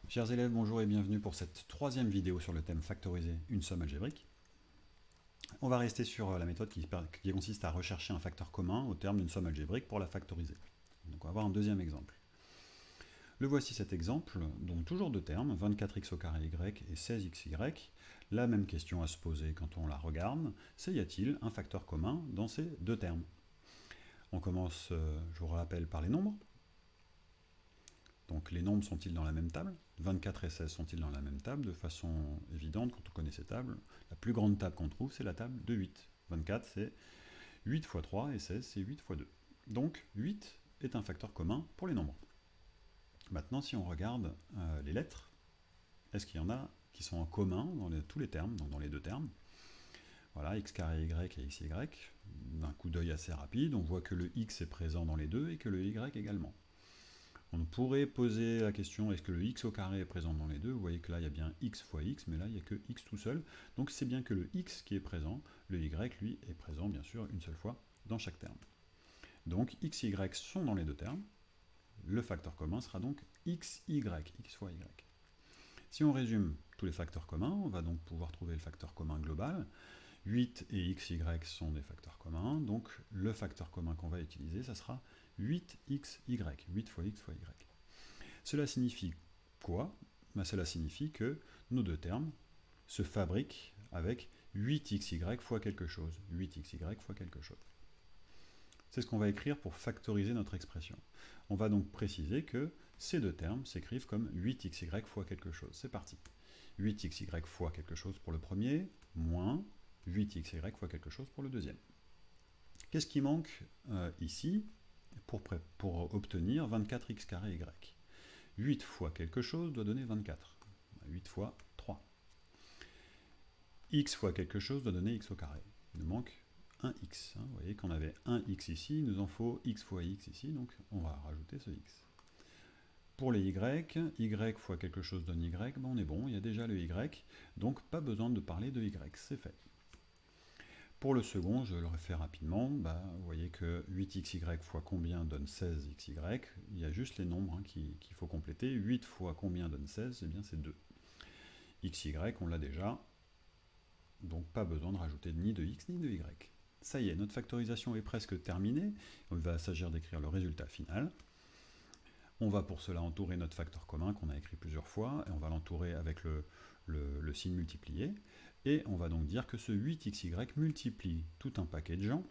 Chers élèves, bonjour et bienvenue pour cette troisième vidéo sur le thème factoriser une somme algébrique. On va rester sur la méthode qui consiste à rechercher un facteur commun au terme d'une somme algébrique pour la factoriser. Donc on va voir un deuxième exemple. Le voici cet exemple, donc toujours deux termes, 24x au carré y et 16xy. La même question à se poser quand on la regarde, c'est y a-t-il un facteur commun dans ces deux termes? On commence, je vous rappelle, par les nombres. Donc les nombres sont-ils dans la même table? 24 et 16 sont-ils dans la même table? De façon évidente, quand on connaît ces tables, la plus grande table qu'on trouve, c'est la table de 8. 24, c'est 8 fois 3, et 16, c'est 8 fois 2. Donc 8 est un facteur commun pour les nombres. Maintenant, si on regarde les lettres, est-ce qu'il y en a qui sont en commun dans tous les termes, donc dans les deux termes? Voilà, x carré y et xy. D'un coup d'œil assez rapide, on voit que le x est présent dans les deux et que le y également. On pourrait poser la question, est-ce que le x au carré est présent dans les deux? Vous voyez que là, il y a bien x fois x, mais là, il n'y a que x tout seul. Donc c'est bien que le x qui est présent, le y, lui, est présent, bien sûr, une seule fois dans chaque terme. Donc x, y sont dans les deux termes. Le facteur commun sera donc xy, x fois y. Si on résume tous les facteurs communs, on va donc pouvoir trouver le facteur commun global. 8 et xy sont des facteurs communs, donc le facteur commun qu'on va utiliser, ça sera 8xy, 8 fois x fois y. Cela signifie quoi? Cela signifie que nos deux termes se fabriquent avec 8xy fois quelque chose. 8xy fois quelque chose. C'est ce qu'on va écrire pour factoriser notre expression. On va donc préciser que ces deux termes s'écrivent comme 8xy fois quelque chose. C'est parti. 8xy fois quelque chose pour le premier, moins 8xy fois quelque chose pour le deuxième. Qu'est-ce qui manque ici pour obtenir 24x carré y? 8 fois quelque chose doit donner 24. 8 fois 3. X fois quelque chose doit donner x au carré. Il nous manque un x. Vous voyez qu'on avait un x ici, il nous en faut x fois x ici, donc on va rajouter ce x. Pour les y fois quelque chose donne y, ben on est bon, il y a déjà le y, donc pas besoin de parler de y, c'est fait. Pour le second, je le refais rapidement, vous voyez que 8xy fois combien donne 16xy, il y a juste les nombres qu'il faut compléter. 8 fois combien donne 16, eh bien c'est 2. xy, on l'a déjà, donc pas besoin de rajouter ni de x ni de y. Ça y est, notre factorisation est presque terminée, il va s'agir d'écrire le résultat final. On va pour cela entourer notre facteur commun qu'on a écrit plusieurs fois, et on va l'entourer avec le signe multiplié, et on va donc dire que ce 8xy multiplie tout un paquet de gens,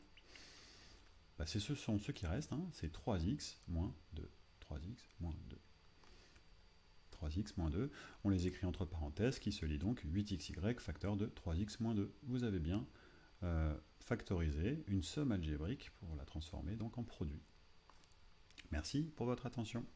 ce sont ceux qui restent, c'est 3x moins 2. 3x moins 2. 3x moins 2, on les écrit entre parenthèses, qui se lit donc 8xy facteur de 3x moins 2. Vous avez bien factorisé une somme algébrique pour la transformer donc en produit. Merci pour votre attention.